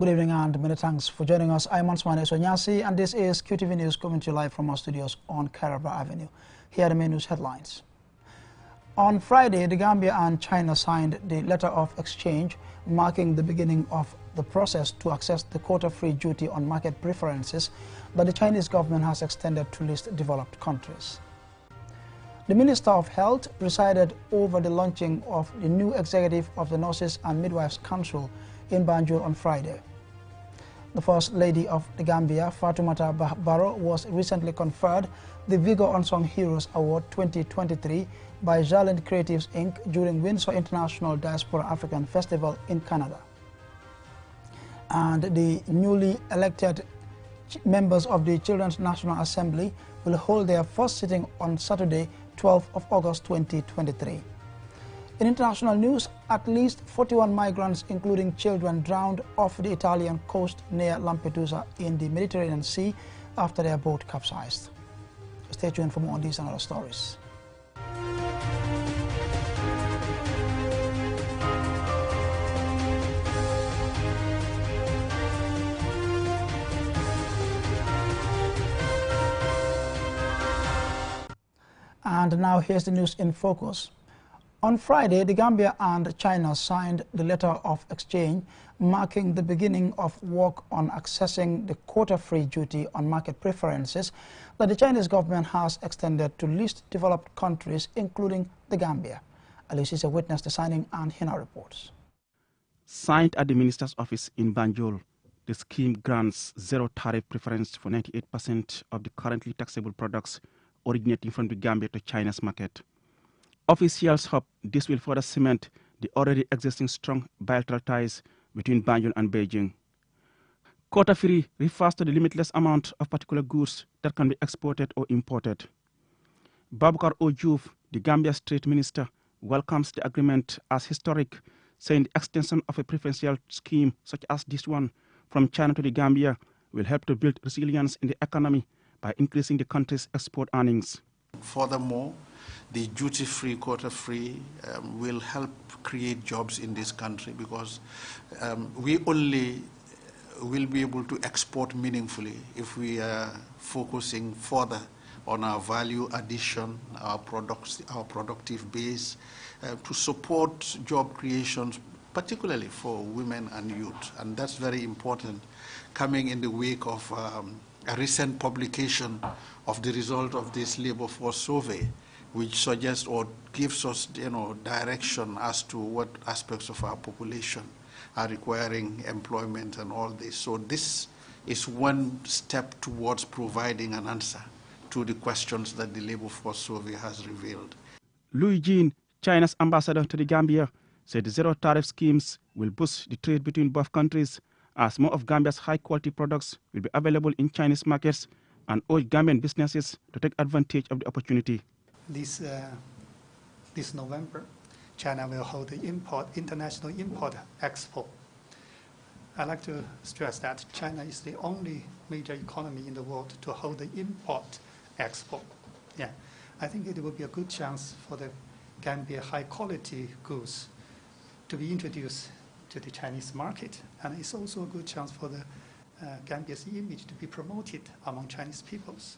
Good evening and many thanks for joining us. I'm Ansmane Sonyasi and this is QTV News coming to you live from our studios on Kairaba Avenue. Here are the main news headlines. On Friday, the Gambia and China signed the letter of exchange marking the beginning of the process to access the quota-free duty on market preferences that the Chinese government has extended to least developed countries. The Minister of Health presided over the launching of the new executive of the Nurses and Midwives Council in Banjul on Friday. The First Lady of the Gambia, Fatoumata Barrow, was recently conferred the Vigor Unsung Heroes Award 2023 by Jalent Creatives Inc. during Windsor International Diaspora African Festival in Canada. And the newly elected members of the Children's National Assembly will hold their first sitting on Saturday, 12th of August 2023. In international news, at least 41 migrants, including children, drowned off the Italian coast near Lampedusa in the Mediterranean Sea after their boat capsized. Stay tuned for more on these and other stories. And now here's the news in focus. On Friday, the Gambia and China signed the letter of exchange marking the beginning of work on accessing the quota-free duty on market preferences that the Chinese government has extended to least developed countries, including the Gambia. Alicia witnessed the signing and Hina reports. Signed at the Minister's office in Banjul, the scheme grants zero tariff preference for 98% of the currently taxable products originating from the Gambia to China's market. Officials hope this will further cement the already existing strong bilateral ties between Banjul and Beijing. Quota-free refers to the limitless amount of particular goods that can be exported or imported. Babukar Ojuf, the Gambia's Trade Minister, welcomes the agreement as historic, saying the extension of a preferential scheme such as this one from China to the Gambia will help to build resilience in the economy by increasing the country's export earnings. Furthermore, the duty-free, quota-free will help create jobs in this country because we only will be able to export meaningfully if we are focusing further on our value addition, our products, our productive base, to support job creations, particularly for women and youth. And that's very important, coming in the wake of a recent publication of the result of this labor force survey, which suggests or gives us, direction as to what aspects of our population are requiring employment and all this. So this is one step towards providing an answer to the questions that the labor force survey has revealed. Louis Jean, China's ambassador to the Gambia, said the zero tariff schemes will boost the trade between both countries as more of Gambia's high-quality products will be available in Chinese markets, and urged Gambian businesses to take advantage of the opportunity. This November, China will hold the International Import Expo. I'd like to stress that China is the only major economy in the world to hold the Import Expo. Yeah, I think it will be a good chance for the Gambia high-quality goods to be introduced to the Chinese market, and it's also a good chance for the Gambia's image to be promoted among Chinese peoples.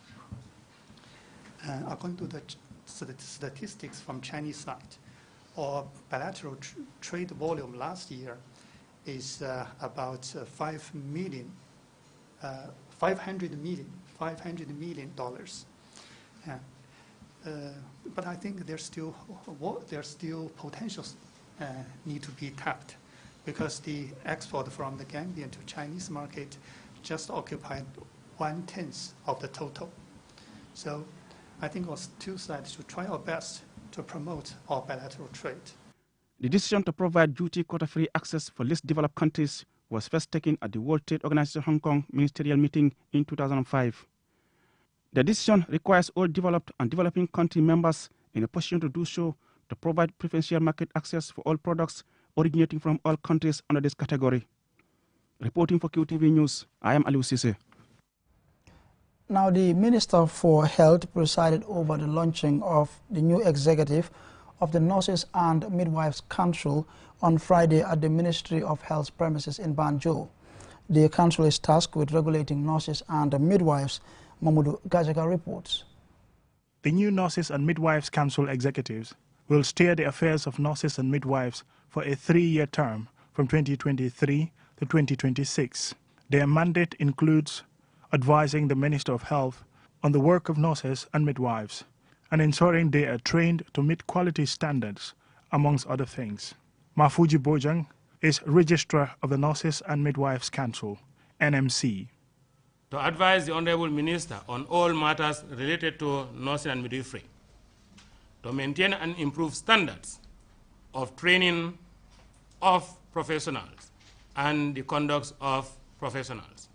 According to the statistics from Chinese side, our bilateral trade volume last year is about $500 million. But I think there's still potentials need to be tapped, because the export from the Gambian to Chinese market just occupied 1/10 of the total. So I think our two sides should try our best to promote our bilateral trade. The decision to provide duty quota-free access for least developed countries was first taken at the World Trade Organization Hong Kong ministerial meeting in 2005. The decision requires all developed and developing country members in a position to do so to provide preferential market access for all products originating from all countries under this category. Reporting for QTV News, I am Aliou Cissé. Now, the Minister for Health presided over the launching of the new executive of the Nurses and Midwives Council on Friday at the Ministry of Health's premises in Banjul. The council is tasked with regulating nurses and midwives. Mamudu Gajaga reports. The new Nurses and Midwives Council executives will steer the affairs of nurses and midwives for a 3-year term from 2023 to 2026. Their mandate includes advising the Minister of Health on the work of nurses and midwives and ensuring they are trained to meet quality standards, amongst other things. Mafuji Bojang is Registrar of the Nurses and Midwives Council, NMC. To advise the Honorable Minister on all matters related to nursing and midwifery, to maintain and improve standards of training of professionals and the conduct of professionals,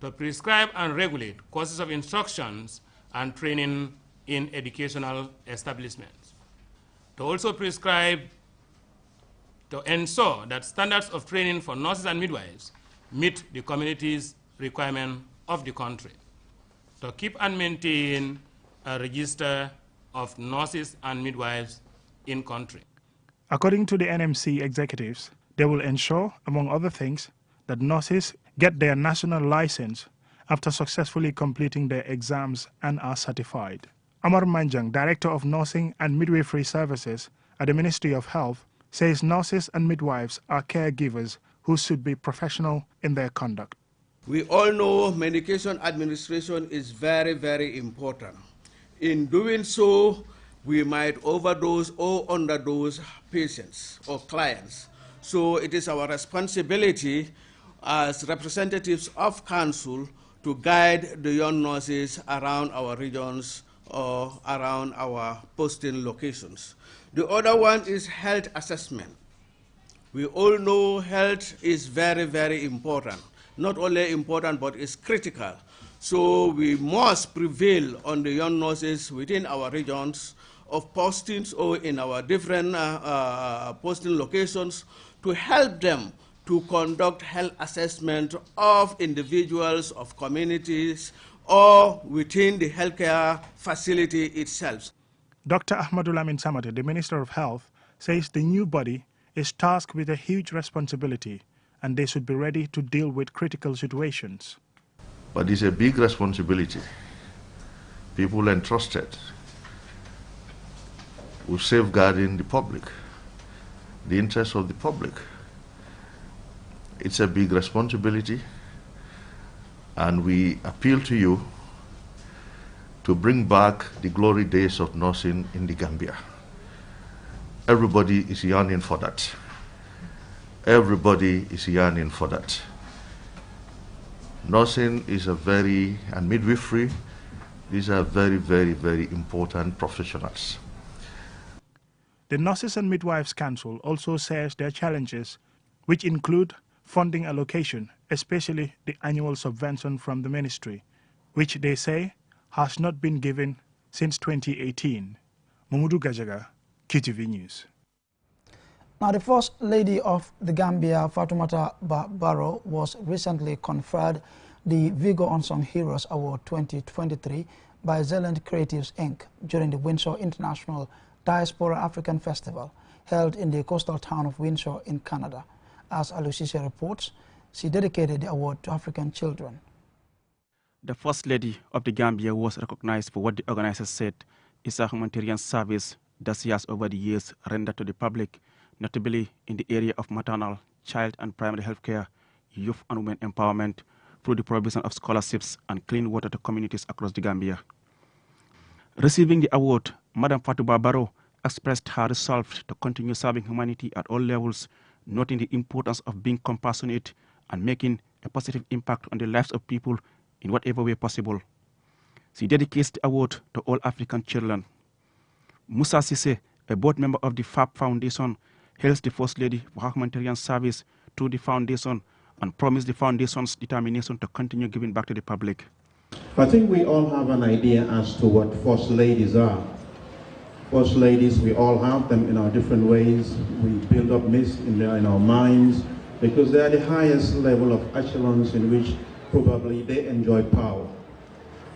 to prescribe and regulate courses of instructions and training in educational establishments, to also prescribe to ensure that standards of training for nurses and midwives meet the community's requirement of the country, to keep and maintain a register of nurses and midwives in country. According to the NMC executives, they will ensure, among other things, that nurses get their national license after successfully completing their exams and are certified. Amar Manjang, Director of Nursing and Midwifery Services at the Ministry of Health, says nurses and midwives are caregivers who should be professional in their conduct. We all know medication administration is very, very important. In doing so, we might overdose or underdose patients or clients. So it is our responsibility as representatives of council to guide the young nurses around our regions or around our posting locations. The other one is health assessment. We all know health is very, very important. Not only important, but it's critical. So we must prevail on the young nurses within our regions of postings or in our different posting locations to help them to conduct health assessment of individuals, of communities, or within the healthcare facility itself. Dr. Ahmadul Amin Samate, the Minister of Health, says the new body is tasked with a huge responsibility and they should be ready to deal with critical situations. But it's a big responsibility. People entrusted with safeguarding the public, the interests of the public. It's a big responsibility, and we appeal to you to bring back the glory days of nursing in the Gambia. Everybody is yearning for that. Everybody is yearning for that. Nursing is and midwifery, these are very, very, very important professionals. The Nurses and Midwives Council also says their challenges, which include funding allocation, especially the annual subvention from the ministry, which they say has not been given since 2018. Mamudu Gajaga, QTV News. Now, the First Lady of the Gambia, Fatoumata Barrow, was recently conferred the Vigor Unsung Heroes Award 2023 by Zealand Creatives Inc. during the Windsor International Diaspora African Festival, held in the coastal town of Windsor in Canada. As Alucisia reports, she dedicated the award to African children. The First Lady of the Gambia was recognized for what the organizers said is a humanitarian service that she has over the years rendered to the public, notably in the area of maternal, child and primary health care, youth and women empowerment, through the provision of scholarships and clean water to communities across the Gambia. Receiving the award, Madam Fatoumata Barrow expressed her resolve to continue serving humanity at all levels, noting the importance of being compassionate and making a positive impact on the lives of people in whatever way possible. She dedicates the award to all African children. Musa Sise, a board member of the FAB Foundation, hails the First Lady for her humanitarian service to the foundation and promised the foundation's determination to continue giving back to the public. I think we all have an idea as to what First Ladies are. First Ladies, we all have them in our different ways. We build up myths in our minds because they are the highest level of echelons in which probably they enjoy power.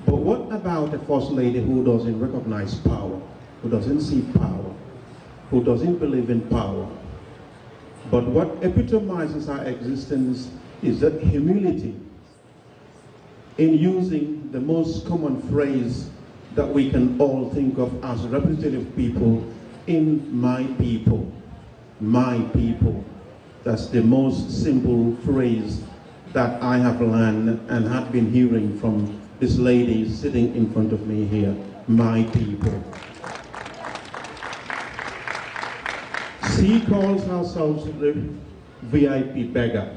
But what about a First Lady who doesn't recognize power, who doesn't see power, who doesn't believe in power? But what epitomizes our existence is that humility in using the most common phrase that we can all think of as representative people in my people. My people. That's the most simple phrase that I have learned and had been hearing from this lady sitting in front of me here. My people. She calls herself the VIP beggar.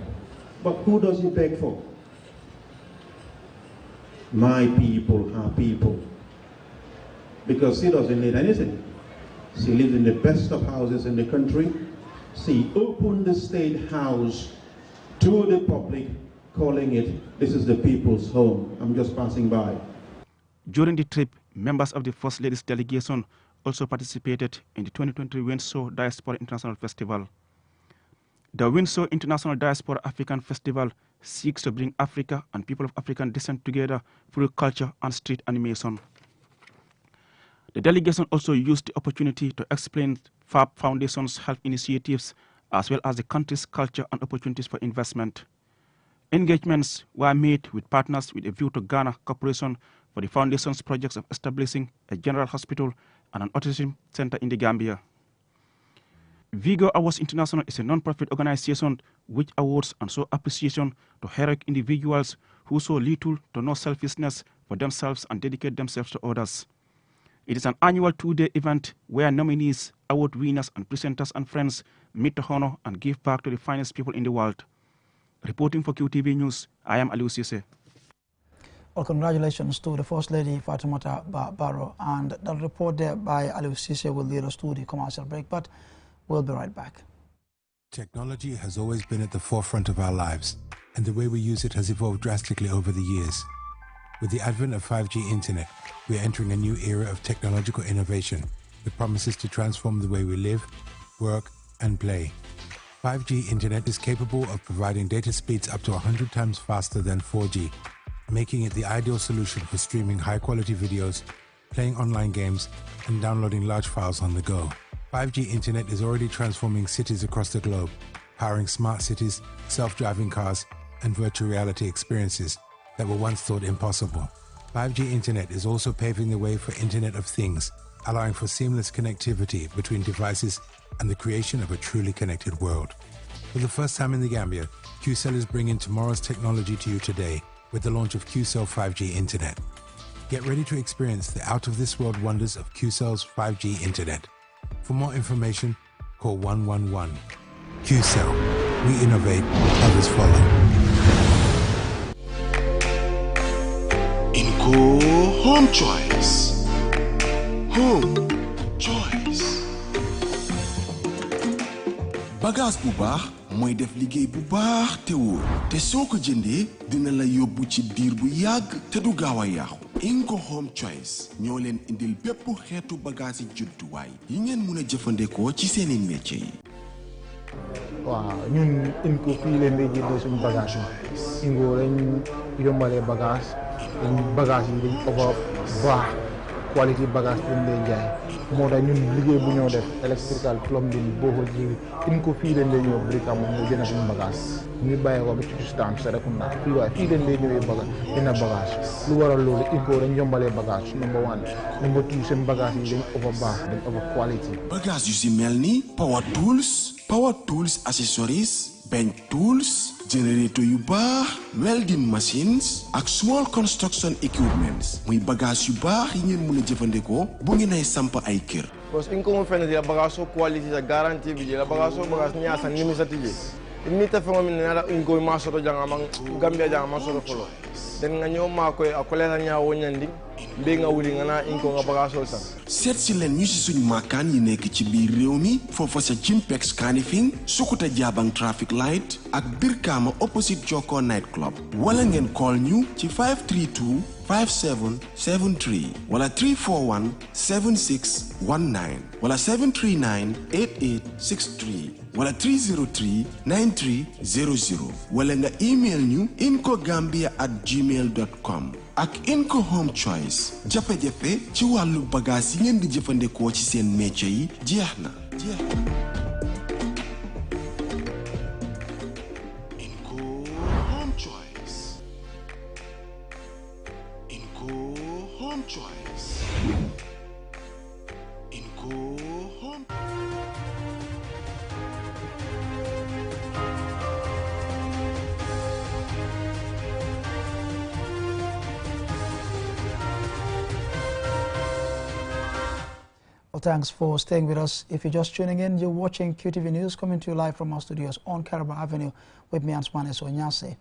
But who does he beg for? My people, her people. Because she doesn't need anything. She lives in the best of houses in the country. She opened the State House to the public, calling it, this is the people's home. I'm just passing by. During the trip, members of the First Lady's delegation also participated in the 2020 Windsor Diaspora International Festival. The Windsor International Diaspora African Festival seeks to bring Africa and people of African descent together through culture and street animation. The delegation also used the opportunity to explain FAB Foundation's health initiatives as well as the country's culture and opportunities for investment. Engagements were made with partners with a view to Ghana cooperation for the Foundation's projects of establishing a general hospital and an autism center in the Gambia. Vigo Awards International is a non-profit organization which awards and shows appreciation to heroic individuals who show little to no selfishness for themselves and dedicate themselves to others. It is an annual 2-day event where nominees, award winners, and presenters and friends meet to honor and give back to the finest people in the world. Reporting for QTV News, I am Aliou Cissé. Well, congratulations to the First Lady Fatoumata Barrow, and the report there by Aliou Cissé will lead us to the commercial break, but we'll be right back. Technology has always been at the forefront of our lives, and the way we use it has evolved drastically over the years. With the advent of 5G internet, we are entering a new era of technological innovation that promises to transform the way we live, work, and play. 5G internet is capable of providing data speeds up to 100 times faster than 4G, making it the ideal solution for streaming high-quality videos, playing online games, and downloading large files on the go. 5G internet is already transforming cities across the globe, powering smart cities, self-driving cars, and virtual reality experiences that were once thought impossible. 5G internet is also paving the way for Internet of Things, allowing for seamless connectivity between devices and the creation of a truly connected world. For the first time in the Gambia, QCell is bringing tomorrow's technology to you today with the launch of QCell 5G Internet. Get ready to experience the out-of-this-world wonders of QCell's 5G Internet. For more information, call 111. QCell. We innovate, others follow. Inco Home Choice. Home Choice. Bagage bu baax mooy def liggéey bu baax te wóor te soo ko jëndee dina la yóbbu ci diir bu yàgg te du gaaw a yàqu. Inco Home Choice ñoo leen indil bépp xeetu bagage yi jumtuwaay yi ngeen mun a jëfandikoo ci seeni métier yi. waaw ñun Inco fii leen di jëndee suñu bagage yi Inco lañ yombalee bagage bagage yi dañ over baax quality bagage lañ lay jaay moo tax ñun liggéey bu ñoo def electrical plumbing boho ji Inco fii leen lay ñëw brika moom ñu jënd suñu bagage ñu bàyyee ko ba ci stand Serekunda fii waaye fii leen lay ñëwee bagage dina bagage lu waral loolu Inco dañ yombalee bagage number 1 number 2 seen bagage yi dañ over baax dañ over quality bagage yu si mel ni power tools accessories bench tools generator yu baax welding machines ak small construction equipments muy bagage yu baax yi ngeen mën a jëfandikoo bu ngeen ay samp ay kër. Because Inco mo fene dia bagage quality sa guarantee bi la bagage nya sa ngimi sa tije ni ta fengo min na Inco ma soto janga mang Gambia janga ma soto folo den nga ñoo ma koy akole la nya wonyandi be nga wuli nga na Inco nga bagage sa seet si leen ñu si suñ maakaan yi nekk ci biir réew mi foofa sa Jimpex Kanifing Sukuta Jabang traffic light ak Birkama opposite Joko night club wala ngeen call ñu ci 532 5773 wala 341 7619 wala 739 8863 wala 303 9300 wala nga email ñu incogambia@gmail.com. ak Inco Home Choice jafe-jafe ci wàllu bagage yi ngeen di jëfandikoo ci seen métier yi jeex na. Well, thanks for staying with us. If you're just tuning in, you're watching QTV News coming to you live from our studios on Caraba Avenue with me, Answane Sonyase.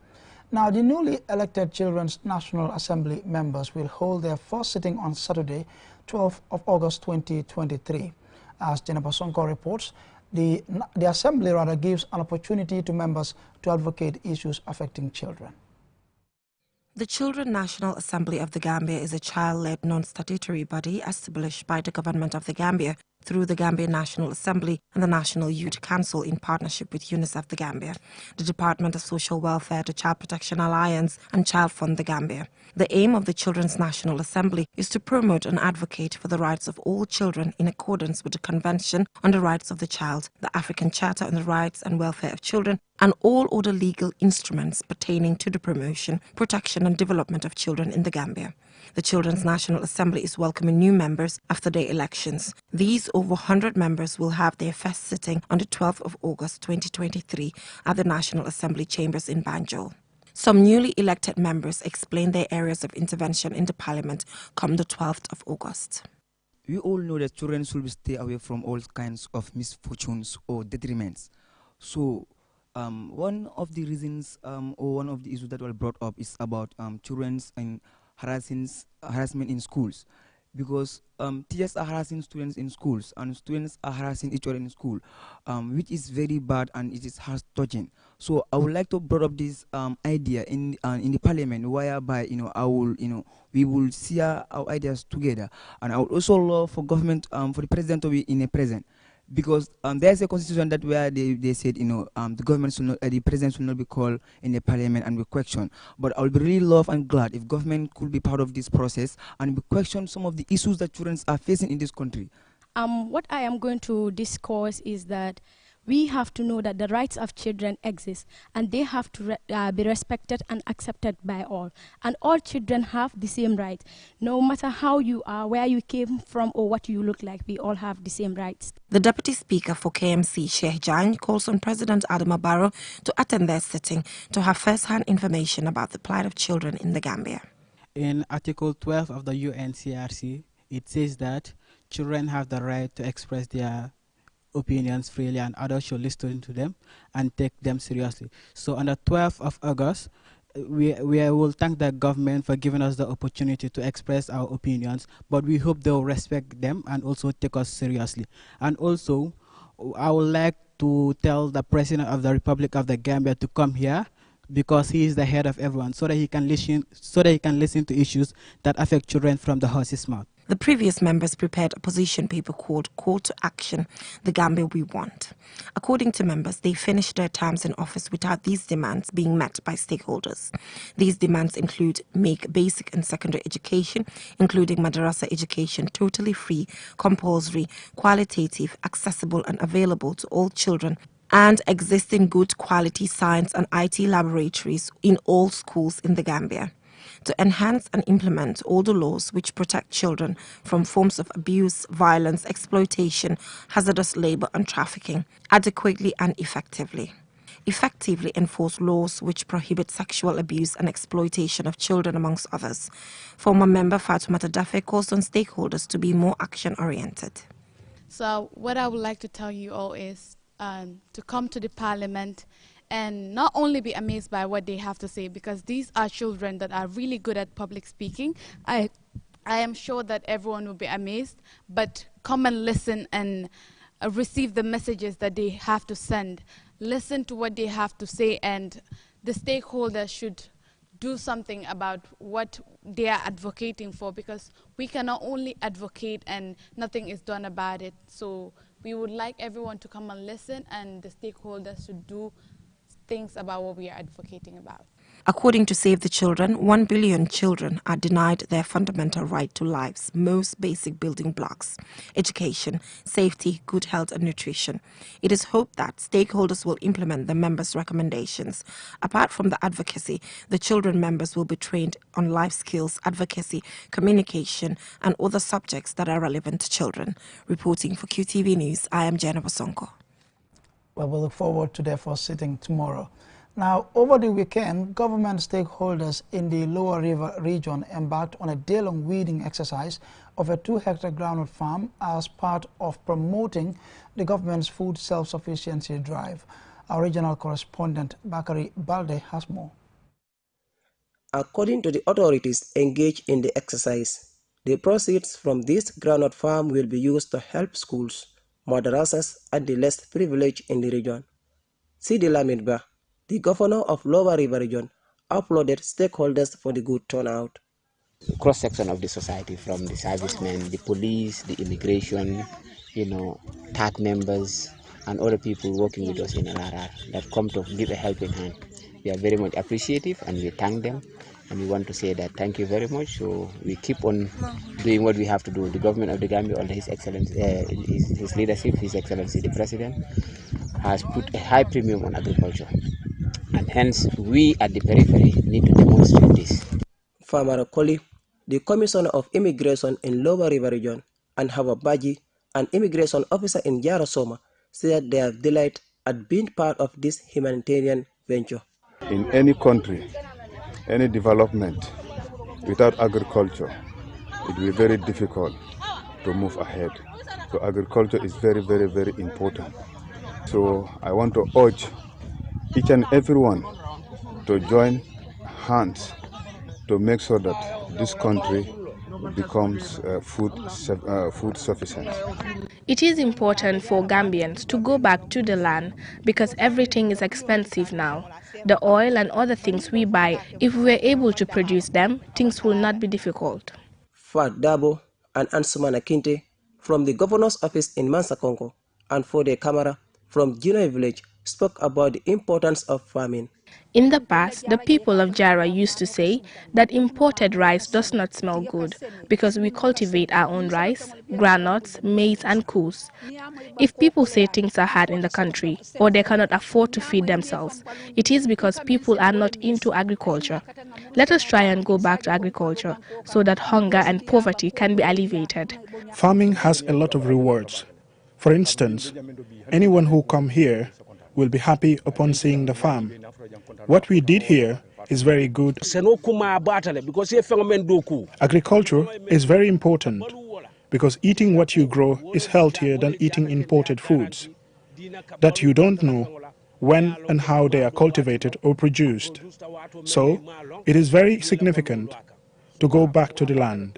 Now, the newly elected Children's National Assembly members will hold their first sitting on Saturday, 12th of August 2023. As Jennifer Sonko reports, the Assembly gives an opportunity to members to advocate issues affecting children. The Children National Assembly of the Gambia is a child-led non-statutory body established by the government of the Gambia through the Gambia National Assembly and the National Youth Council in partnership with UNICEF the Gambia, the Department of Social Welfare, the Child Protection Alliance and Child Fund the Gambia. The aim of the Children's National Assembly is to promote and advocate for the rights of all children in accordance with the Convention on the Rights of the Child, the African Charter on the Rights and Welfare of Children, and all other legal instruments pertaining to the promotion, protection and development of children in the Gambia. The Children's National Assembly is welcoming new members after their elections. These over 100 members will have their first sitting on the 12th of August 2023 at the National Assembly chambers in Banjul. Some newly elected members explain their areas of intervention in the Parliament come the 12th of August. We all know that children should stay away from all kinds of misfortunes or detriments. So one of the reasons or one of the issues that were brought up is about children's and harassment in schools, because teachers are harassing students in schools and students are harassing each other in school, which is very bad and it is heart-touching. So I would like to bring up this idea in the Parliament, whereby we will share our ideas together, and I would also love for government for the president to be in a present. Because there's a constitution that where they said, the government should not, the president should not be called in the parliament and be questioned. But I would be really love and glad if government could be part of this process and be question some of the issues that children are facing in this country. What I am going to discuss is that we have to know that the rights of children exist and they have to be respected and accepted by all. And all children have the same rights. No matter how you are, where you came from or what you look like, we all have the same rights. The Deputy Speaker for KMC, Sheikh Jan, calls on President Adama Barrow to attend their sitting to have first-hand information about the plight of children in the Gambia. In Article 12 of the UNCRC, it says that children have the right to express their opinions freely and others should listen to them and take them seriously. So on the 12th of August, we will thank the government for giving us the opportunity to express our opinions, but we hope they'll respect them and also take us seriously. And also, I would like to tell the President of the Republic of the Gambia to come here, because he is the head of everyone, so that he can listen to issues that affect children from the horse's mouth. The previous members prepared a position paper called Call to Action, The Gambia We Want. According to members, they finished their terms in office without these demands being met by stakeholders. These demands include make basic and secondary education, including madrasa education, totally free, compulsory, qualitative, accessible and available to all children, and existing good quality science and IT laboratories in all schools in the Gambia. To enhance and implement all the laws which protect children from forms of abuse, violence, exploitation, hazardous labor and trafficking, adequately and effectively. Effectively enforce laws which prohibit sexual abuse and exploitation of children, amongst others. Former member Fatoumata Dafe calls on stakeholders to be more action-oriented. So what I would like to tell you all is to come to the Parliament and not only be amazed by what they have to say, because these are children that are really good at public speaking. I am sure that everyone will be amazed, but come and listen and receive the messages that they have to send. Listen to what they have to say, and the stakeholders should do something about what they are advocating for, because we cannot only advocate and nothing is done about it. So we would like everyone to come and listen, and the stakeholders should do things about what we are advocating about. According to Save the Children, 1 billion children are denied their fundamental right to life's most basic building blocks: education, safety, good health and nutrition. It is hoped that stakeholders will implement the members' recommendations. Apart from the advocacy, the children members will be trained on life skills, advocacy, communication and other subjects that are relevant to children. Reporting for QTV News, I am Jenna Bosonko. Well, we look forward to their first sitting tomorrow. Now, over the weekend, government stakeholders in the Lower River region embarked on a day-long weeding exercise of a 2-hectare groundnut farm as part of promoting the government's food self-sufficiency drive. Our regional correspondent, Bakari Balde, has more. According to the authorities engaged in the exercise, the proceeds from this groundnut farm will be used to help schools, madrasas, and the less privileged in the region. Sidi Lamid, the governor of Lower River region, applauded stakeholders for the good turnout. Cross-section of the society, from the servicemen, the police, the immigration, TAC members, and other people working with us in LRR that come to give a helping hand. We are very much appreciative and we thank them, and we want to say that thank you very much. So we keep on doing what we have to do. The government of the Gambia, under His Excellency, his leadership, His Excellency the President, has put a high premium on agriculture. And hence, we at the periphery need to demonstrate this. Farmer Koli, the Commissioner of Immigration in Lower River region, and Hawa Baji, an immigration officer in Yarasoma, said their delight at being part of this humanitarian venture. In any country, any development, without agriculture, it will be very difficult to move ahead. So agriculture is very, very, very important. So I want to urge each and everyone to join hands to make sure that this country becomes food sufficient. It is important for Gambians to go back to the land because everything is expensive now. The oil and other things we buy, if we were able to produce them, things will not be difficult. Fat Dabo and Ansumana Kinte from the governor's office in Mansakongo and for the camera from Ginoy village spoke about the importance of farming. In the past, the people of Jara used to say that imported rice does not smell good because we cultivate our own rice, granules, maize and coos. If people say things are hard in the country or they cannot afford to feed themselves, it is because people are not into agriculture. Let us try and go back to agriculture so that hunger and poverty can be alleviated. Farming has a lot of rewards. For instance, anyone who come here will be happy upon seeing the farm. What we did here is very good. Agriculture is very important because eating what you grow is healthier than eating imported foods that you don't know when and how they are cultivated or produced. So it is very significant to go back to the land.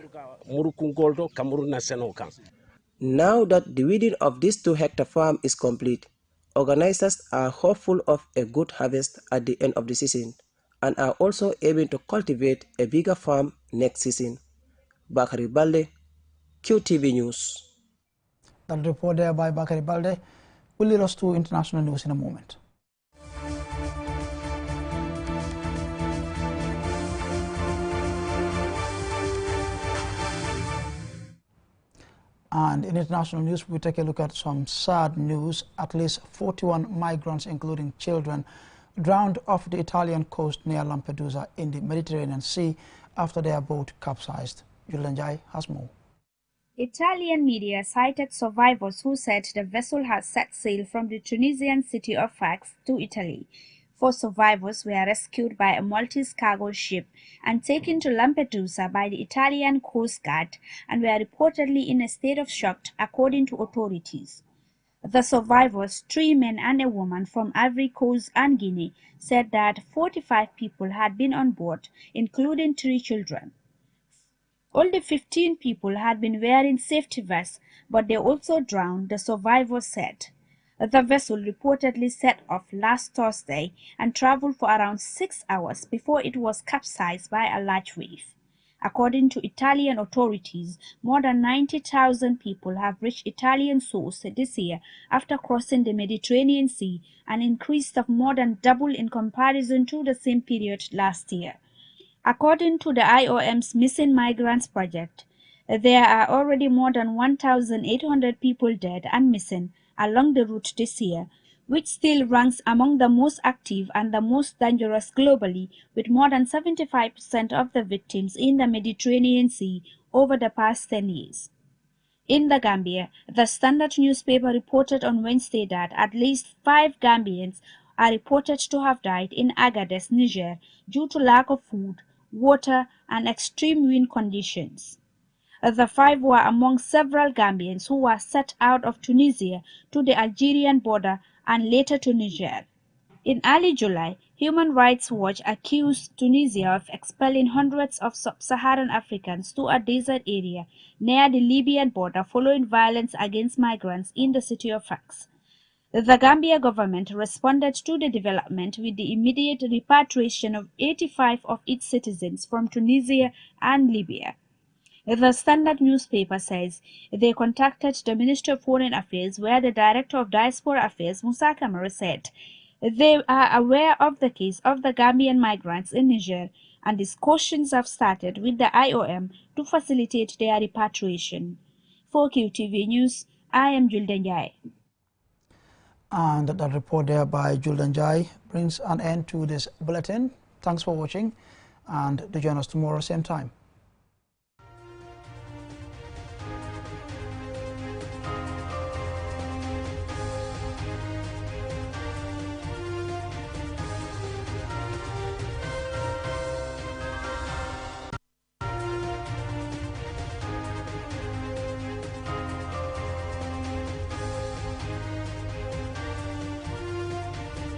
Now that the weeding of this 2-hectare farm is complete, organizers are hopeful of a good harvest at the end of the season and are also aiming to cultivate a bigger farm next season. Bakari Balde, QTV News. That report there by Bakari Balde will lead us to international news in a moment. And in international news, we take a look at some sad news. At least 41 migrants, including children, drowned off the Italian coast near Lampedusa in the Mediterranean Sea after their boat capsized. Yulanjai has more. Italian media cited survivors who said the vessel had set sail from the Tunisian city of Fax to Italy. 4 survivors were rescued by a Maltese cargo ship and taken to Lampedusa by the Italian Coast Guard and were reportedly in a state of shock, according to authorities. The survivors, 3 men and a woman from Ivory Coast and Guinea, said that 45 people had been on board, including 3 children. Only 15 people had been wearing safety vests, but they also drowned, the survivors said. The vessel reportedly set off last Thursday and traveled for around 6 hours before it was capsized by a large wave. According to Italian authorities, more than 90,000 people have reached Italian shores this year after crossing the Mediterranean Sea, an increase of more than double in comparison to the same period last year. According to the IOM's Missing Migrants Project, there are already more than 1,800 people dead and missing along the route this year, which still ranks among the most active and the most dangerous globally, with more than 75% of the victims in the Mediterranean Sea over the past 10 years. In the Gambia, the Standard newspaper reported on Wednesday that at least 5 Gambians are reported to have died in Agadez, Niger, due to lack of food, water, and extreme wind conditions. The 5 were among several Gambians who were set out of Tunisia to the Algerian border and later to Niger. In early July, Human Rights Watch accused Tunisia of expelling hundreds of sub-Saharan Africans to a desert area near the Libyan border following violence against migrants in the city of Fax. The Gambia government responded to the development with the immediate repatriation of 85 of its citizens from Tunisia and Libya. The Standard newspaper says they contacted the Ministry of Foreign Affairs, where the Director of Diaspora Affairs, Musa Kamara, said they are aware of the case of the Gambian migrants in Niger, and discussions have started with the IOM to facilitate their repatriation. For QTV News, I am Julden Jai. And that report there by Julden Jai brings an end to this bulletin. Thanks for watching, and do join us tomorrow same time.